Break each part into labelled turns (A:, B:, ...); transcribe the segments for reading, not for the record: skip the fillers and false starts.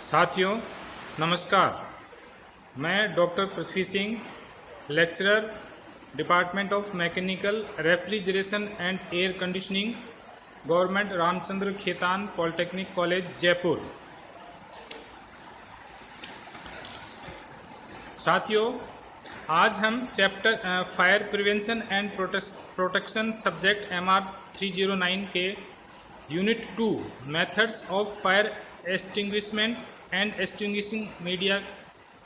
A: साथियों नमस्कार। मैं doctor Prithvi Singh, lecturer department of mechanical refrigeration and air conditioning, government Ramchandra Khetan polytechnic college Jaipur. साथियों, आज हम chapter fire prevention and protection subject MR 309 के unit 2 methods of fire extinguishment and extinguishing media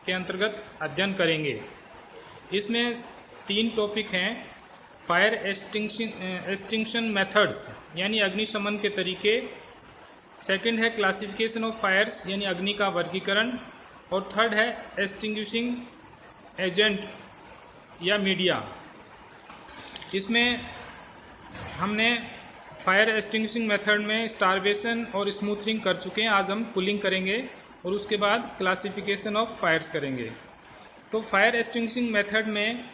A: के अंतर्गत अध्ययन करेंगे। इसमें 3 टॉपिक हैं। फायर एक्सटिंक्शन मेथड्स यानी अग्निशमन के तरीके, सेकंड है क्लासिफिकेशन ऑफ फायर्स यानी अग्नि का वर्गीकरण, और थर्ड है एक्सटिंग्विशिंग एजेंट या मीडिया। इसमें हमने फायर एक्सटिंग्विशिंग मेथड में स्टारवेशन और स्मूथरिंग कर चुके हैं। आज हम कूलिंग करेंगे और उसके बाद क्लासिफिकेशन ऑफ फायर्स करेंगे। तो फायर एक्सटिंग्विशिंग मेथड में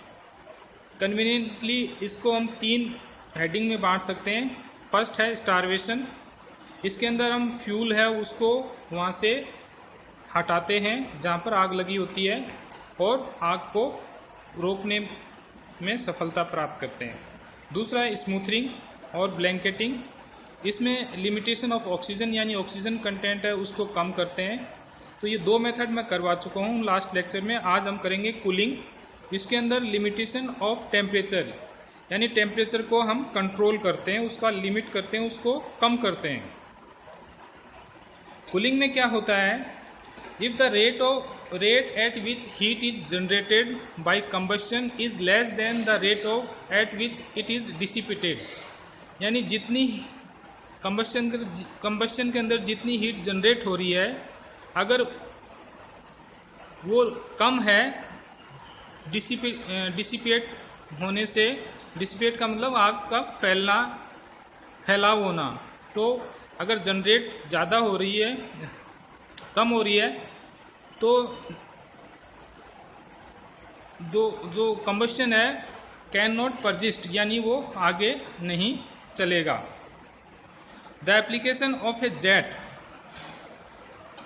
A: कन्वीनियंटली इसको हम 3 हेडिंग में बांट सकते हैं। फर्स्ट है स्टारवेशन। इसके अंदर हम फ्यूल है उसको वहाँ से हटाते हैं जहाँ पर आग लगी होती है और आग को रोकने में सफलता प्राप्त करते हैं। दूसरा है स्मूथरिंग और ब्लैंकेटिंग। इसमें लिमिटेशन ऑफ ऑक्सीजन यानी ऑक्सीजन कंटेंट है उसको कम करते हैं। तो ये 2 मेथड मैं करवा चुका हूँ लास्ट लेक्चर में। आज हम करेंगे कूलिंग। इसके अंदर लिमिटेशन ऑफ टेम्परेचर यानी टेम्परेचर को हम कंट्रोल करते हैं, उसका लिमिट करते हैं, उसको कम करते हैं। कूलिंग में क्या होता है, if the rate at which heat is generated by combustion is less than the rate at which it is dissipated, यानी जितनी कंबस्शन के अंदर जितनी हीट जनरेट हो रही है अगर वो कम है डिसिपेट होने से, डिसिपेट का मतलब आग का फैलाव होना, तो अगर जनरेट ज़्यादा हो रही है कम हो रही है तो जो कंबस्शन है कैन नॉट परजिस्ट यानी वो आगे नहीं चलेगा। The application of a jet,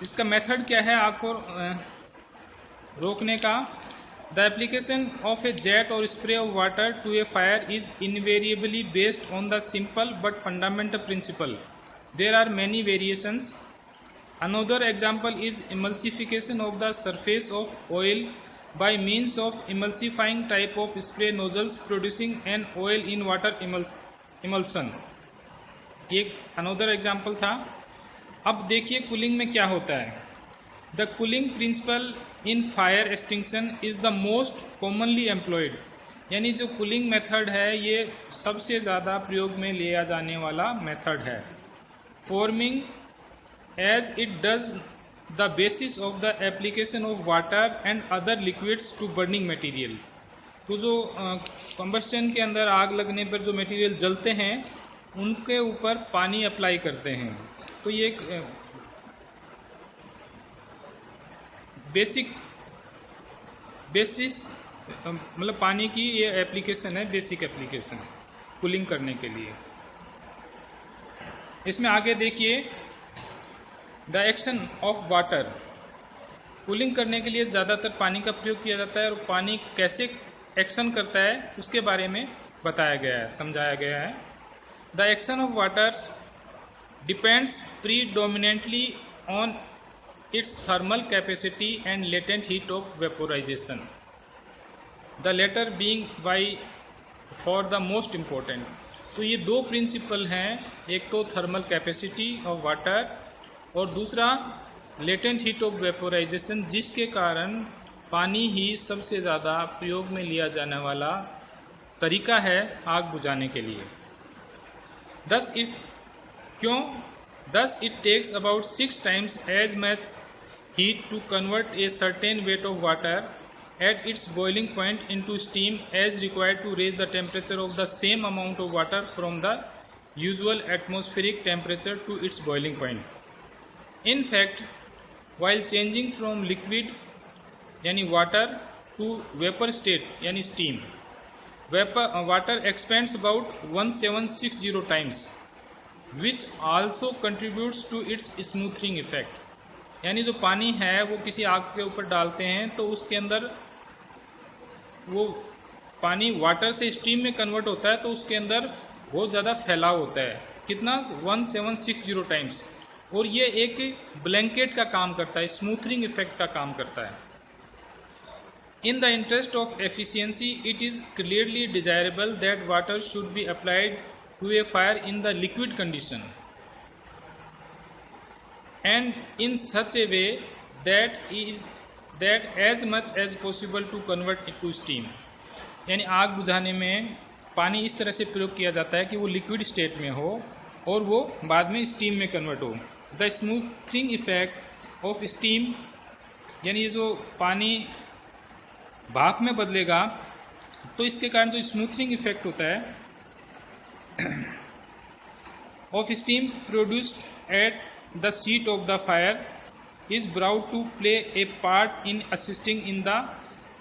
A: इसका मेथड क्या है आग को रोकने का। The application of a jet और spray of water to a fire is invariably based on the simple but fundamental principle. There are many variations. Another example is emulsification of the surface of oil by means of emulsifying type of spray nozzles producing an oil in water emulsion। ये another example था। अब देखिए cooling में क्या होता है। The cooling principle in fire extinction is the most commonly employed, यानी जो कूलिंग मेथड है ये सबसे ज़्यादा प्रयोग में लिया जाने वाला मेथड है। Forming as it does the basis of the application of water and other liquids to burning material। तो जो कंबस्शन के अंदर आग लगने पर जो मटेरियल जलते हैं उनके ऊपर पानी अप्लाई करते हैं। तो ये एक बेसिस मतलब पानी की ये एप्लीकेशन है, बेसिक एप्लीकेशन कूलिंग करने के लिए। इसमें आगे देखिए the action of water. Cooling करने के लिए ज़्यादातर पानी का प्रयोग किया जाता है और पानी कैसे एक्शन करता है उसके बारे में बताया गया है, समझाया गया है। The action of water depends predominantly on its thermal capacity and latent heat of vaporisation, the latter being by far the most important. तो ये 2 प्रिंसिपल हैं, एक तो थर्मल कैपेसिटी ऑफ वाटर और दूसरा लेटेंट हीट ऑफ वेपोराइजेशन, जिसके कारण पानी ही सबसे ज़्यादा प्रयोग में लिया जाने वाला तरीका है आग बुझाने के लिए। Thus it takes about 6 times as much heat to convert a certain weight of water at its boiling point into steam as required to raise the temperature of the same amount of water from the usual atmospheric temperature to its boiling point. In fact, while changing from liquid यानी water to vapor state यानी steam, water expands about 1760 times, which also contributes to its smoothing effect। यानी जो पानी है वो किसी आग के ऊपर डालते हैं तो उसके अंदर वो पानी वाटर से स्टीम में कन्वर्ट होता है, तो उसके अंदर बहुत ज़्यादा फैलाव होता है। कितना? 1760 टाइम्स। और ये एक ब्लैंकेट का काम करता है, स्मूथनिंग इफेक्ट का काम करता है। In the interest of efficiency, it is clearly desirable that water should be applied to a fire in the liquid condition and in such a way that as much as possible to convert it to steam. यानी आग बुझाने में पानी इस तरह से प्रयोग किया जाता है कि वो लिक्विड स्टेट में हो और वो बाद में स्टीम में कन्वर्ट हो। The smoothing effect of steam, यानी ये जो पानी भाप में बदलेगा तो इसके कारण जो स्मूथनिंग इफेक्ट होता है of steam produced at the seat of the fire is brought to play a part in assisting in the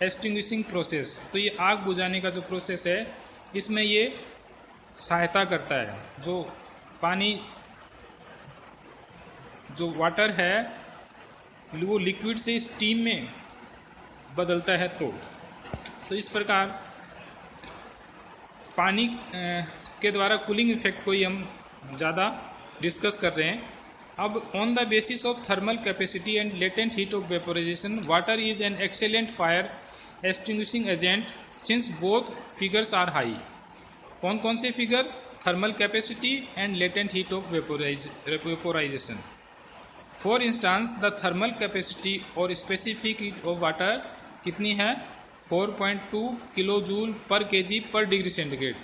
A: extinguishing process. तो ये आग बुझाने का जो प्रोसेस है इसमें ये सहायता करता है। जो पानी जो वाटर है वो लिक्विड से स्टीम में बदलता है। तो इस प्रकार पानी के द्वारा कूलिंग इफेक्ट को ही हम ज़्यादा डिस्कस कर रहे हैं। अब on the basis of thermal capacity and latent heat of vaporisation, water is an excellent fire extinguishing agent since both figures are high. कौन कौन से figure? Thermal capacity and latent heat of vaporisation. For instance the thermal capacity और specific heat of water कितनी है? 4.2 kilo joule पर KG पर degree centigrade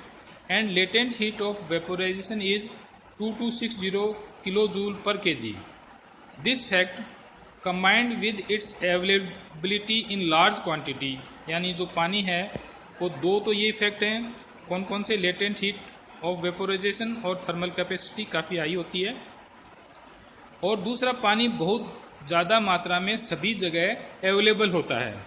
A: and latent heat of vaporisation is 2260 kilo joule पर KG. This fact combined with its availability in large quantity, यानी जो पानी है वो दो तो ये इफेक्ट हैं। कौन कौन से? लेटेंट हीट ऑफ वेपोराइजेशन और थर्मल कैपेसिटी काफ़ी हाई होती है, और दूसरा पानी बहुत ज़्यादा मात्रा में सभी जगह अवेलेबल होता है।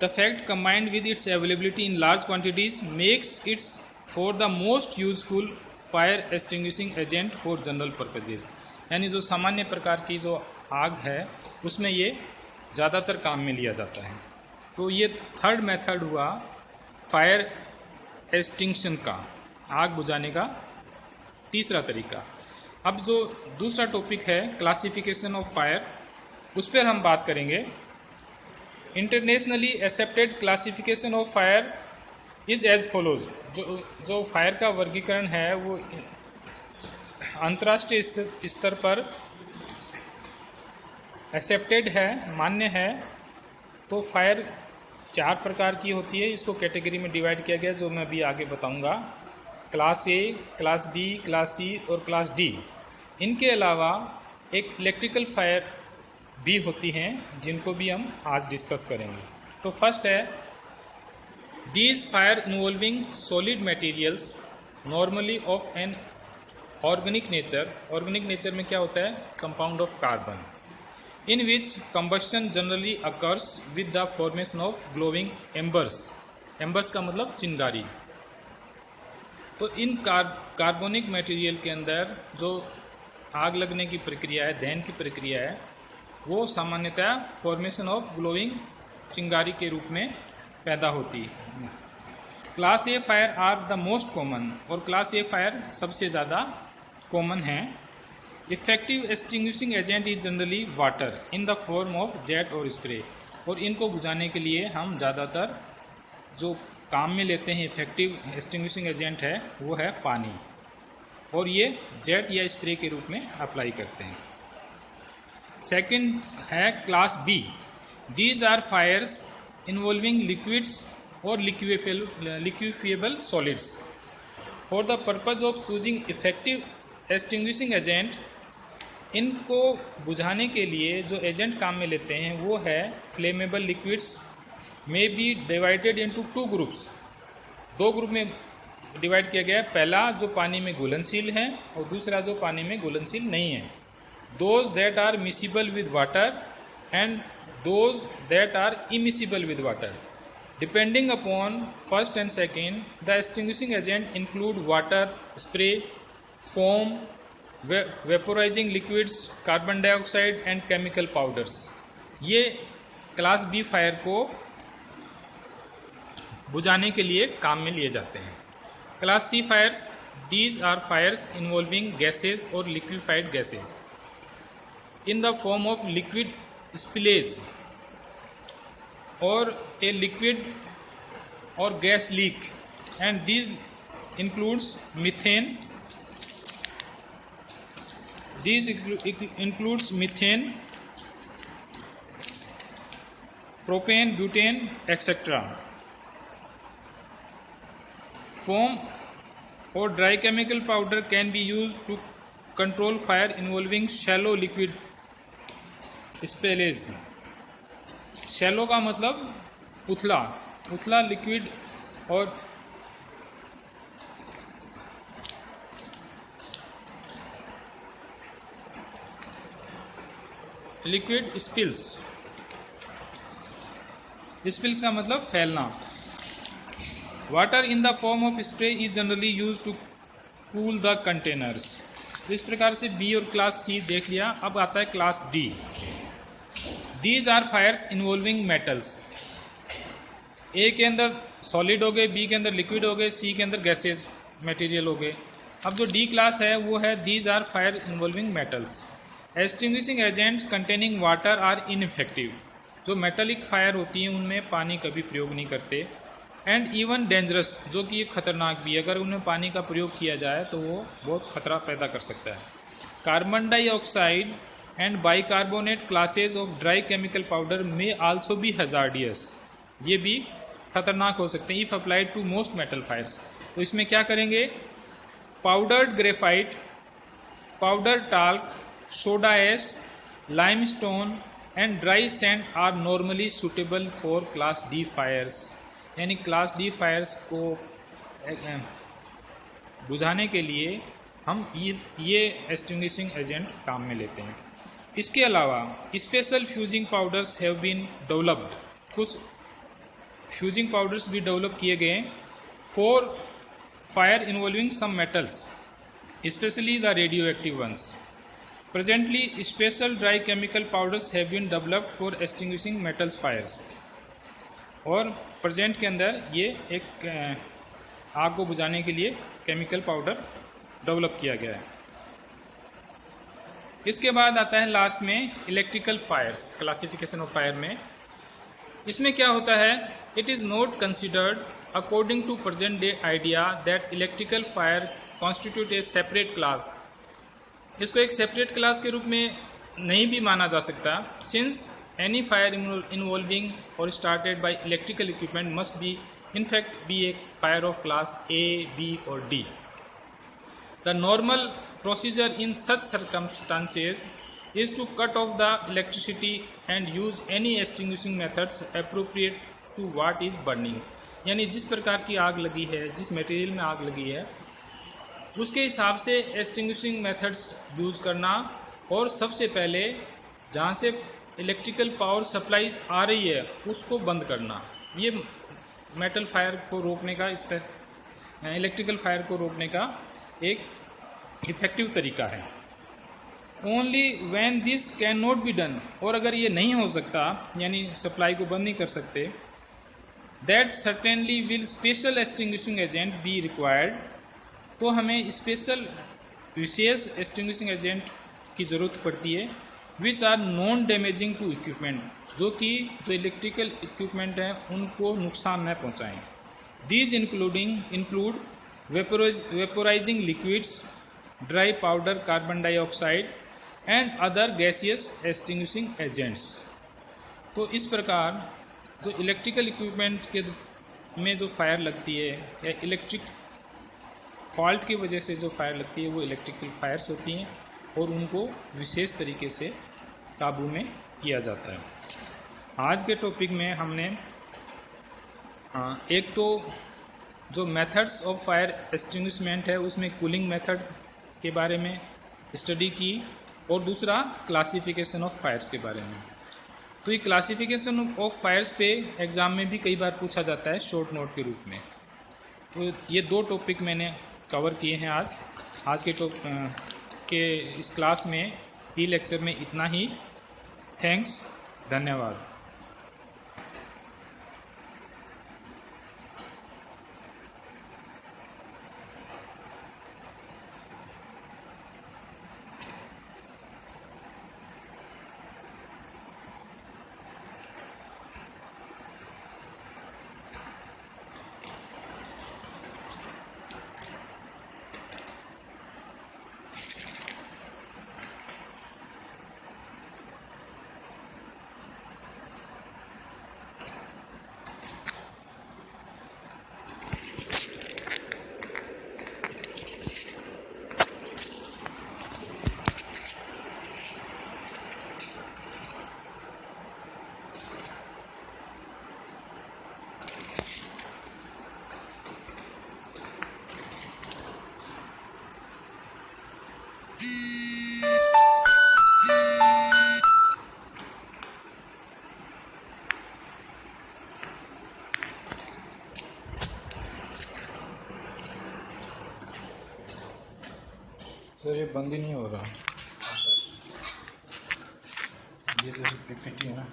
A: The fact combined with its availability in large quantities makes it for the most useful fire extinguishing agent for general purposes। यानी जो सामान्य प्रकार की जो आग है उसमें ये ज़्यादातर काम में लिया जाता है। तो ये थर्ड मेथड हुआ फायर एक्सटिंक्शन का, आग बुझाने का तीसरा तरीका। अब जो दूसरा टॉपिक है क्लासिफिकेशन ऑफ फायर, उस पर हम बात करेंगे। Internationally accepted classification of fire is as follows. जो फायर का वर्गीकरण है वो अंतर्राष्ट्रीय स्तर पर एक्सेप्टेड है, मान्य है। तो फायर 4 प्रकार की होती है, इसको कैटेगरी में डिवाइड किया गया जो मैं अभी आगे बताऊंगा। Class A, class B, class C और क्लास डी। इनके अलावा एक इलेक्ट्रिकल फायर भी होती हैं जिनको भी हम आज डिस्कस करेंगे। तो फर्स्ट है these fire involving solid materials normally of an organic nature. Organic nature में क्या होता है? Compound of carbon, in which combustion generally occurs with the formation of glowing एम्बर्स। एम्बर्स का मतलब चिंगारी। तो इन कार्बोनिक मटेरियल के अंदर जो आग लगने की प्रक्रिया है, दहन की प्रक्रिया है, वो सामान्यतः फॉर्मेशन ऑफ ग्लोइंग चिंगारी के रूप में पैदा होती है। Class A fire are the most common, और क्लास ए फायर सबसे ज़्यादा कॉमन है। Effective extinguishing agent is generally water in the form of jet और स्प्रे। और इनको बुझाने के लिए हम ज़्यादातर जो काम में लेते हैं इफेक्टिव एक्सटिंग्विशिंग एजेंट है वो है पानी, और ये जेट या स्प्रे के रूप में अप्लाई करते हैं। सेकंड है class B. These are fires involving liquids और liquefiable solids. For the purpose of choosing effective extinguishing agent, इनको बुझाने के लिए जो एजेंट काम में लेते हैं वो है flammable liquids may be divided into 2 groups. 2 group में डिवाइड किया गया है। पहला जो पानी में घुलनशील है और दूसरा जो पानी में घुलनशील नहीं है। Those that are miscible with water and those that are immiscible with water. Depending upon first and second, the extinguishing agent include water, spray, foam, vaporizing liquids, carbon dioxide and chemical powders. ये class B fire को बुझाने के लिए काम में लिए जाते हैं। Class C fires, these are fires involving gases और liquefied gases in the form of liquid spillage or a liquid or gas leak, and these includes methane. These includes methane, propane, butane, etc. Foam or dry chemical powder can be used to control fire involving shallow liquid spillage. Shallow का मतलब उथला, उथला liquid और liquid spills. Spills का मतलब फैलना। Water in the form of spray is generally use to cool the containers. इस प्रकार से बी और क्लास सी देख लिया। अब आता है class D. These are fires involving metals. A के अंदर सॉलिड हो गए, बी के अंदर लिक्विड हो गए, सी के अंदर गैसेज मटेरियल हो गए। अब जो डी क्लास है वो है these are fire involving metals. Extinguishing agents containing water are ineffective. जो मेटलिक फायर होती हैं उनमें पानी कभी प्रयोग नहीं करते। एंड इवन डेंजरस, जो कि खतरनाक भी, अगर उनमें पानी का प्रयोग किया जाए तो वो बहुत खतरा पैदा कर सकता है। Carbon dioxide and bicarbonate classes of dry chemical powder may also be hazardous. ये भी खतरनाक हो सकते हैं if applied to most metal fires. तो इसमें क्या करेंगे? Powdered graphite, powdered talc, soda ash, limestone and dry sand are normally suitable for class D fires. यानी क्लास डी फायर्स को बुझाने के लिए हम ये एक्सटिंग्विशिंग एजेंट काम में लेते हैं। इसके अलावा special fusing powders have been developed. कुछ फ्यूजिंग पाउडर्स भी डेवलप किए गए for fire involving some metals, specially the radioactive ones. Presently special dry chemical powders have been developed for extinguishing metals fires. और present के अंदर ये एक आग को बुझाने के लिए केमिकल पाउडर डेवलप किया गया है। इसके बाद आता है लास्ट में electrical fires. Classification of fire में इसमें क्या होता है? It is not considered according to present day idea that electrical fire constitute a separate class. इसको एक सेपरेट क्लास के रूप में नहीं भी माना जा सकता, सिंस एनी फायर इन्वॉल्विंग और started by electrical equipment must be in fact be a fire of class A, B or D. The normal procedure in such circumstances is to cut off the electricity and use any extinguishing methods appropriate to what is burning. यानी जिस प्रकार की आग लगी है, जिस material में आग लगी है, उसके हिसाब से एक्सटिंग्विशिंग मेथड्स यूज़ करना और सबसे पहले जहाँ से इलेक्ट्रिकल पावर सप्लाई आ रही है उसको बंद करना। ये मेटल फायर को रोकने का, इलेक्ट्रिकल फायर को रोकने का एक इफेक्टिव तरीका है। Only when this can not be done, और अगर ये नहीं हो सकता, यानी सप्लाई को बंद नहीं कर सकते, that certainly will special extinguishing agent be required. तो हमें स्पेशल विशेष एक्सटिंग्विशिंग एजेंट की ज़रूरत पड़ती है, which are non damaging to equipment, जो इलेक्ट्रिकल इक्विपमेंट हैं उनको नुकसान न पहुंचाएं। These include vaporizing liquids, dry powder, carbon dioxide and other gaseous extinguishing agents. तो इस प्रकार जो इलेक्ट्रिकल इक्विपमेंट के में जो फायर लगती है या इलेक्ट्रिक फॉल्ट की वजह से जो फायर लगती है वो इलेक्ट्रिकल फायर्स होती हैं और उनको विशेष तरीके से काबू में किया जाता है। आज के टॉपिक में हमने एक तो जो मेथड्स ऑफ फायर एक्सटिंग्विशमेंट है उसमें कूलिंग मेथड के बारे में स्टडी की और दूसरा क्लासिफिकेशन ऑफ फायर्स के बारे में। तो ये क्लासिफिकेशन ऑफ फायर्स पे एग्ज़ाम में भी कई बार पूछा जाता है शॉर्ट नोट के रूप में। तो ये दो टॉपिक मैंने कवर किए हैं आज के के इस क्लास में ई लेक्चर में इतना ही। थैंक्स, धन्यवाद। सर ये बंद ही नहीं हो रहा। ये जो पीपीटी है ना,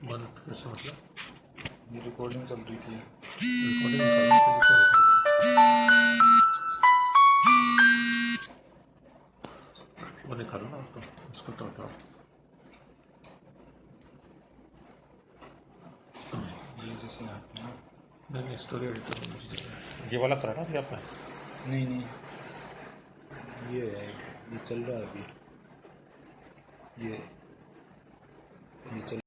B: बंद कैसे मतलब?
A: ये रिकॉर्डिंग चल रही थी।
B: रिकॉर्डिंग निकालना तो क्या वो निकालो ना उसको, उसको तो हटाओ।
A: ये जैसे आपने ना,
B: नहीं स्टोरी एडिटर ये वाला करा ना अभी आपने?
A: नहीं ये है, ये चल रहा है अभी, ये चल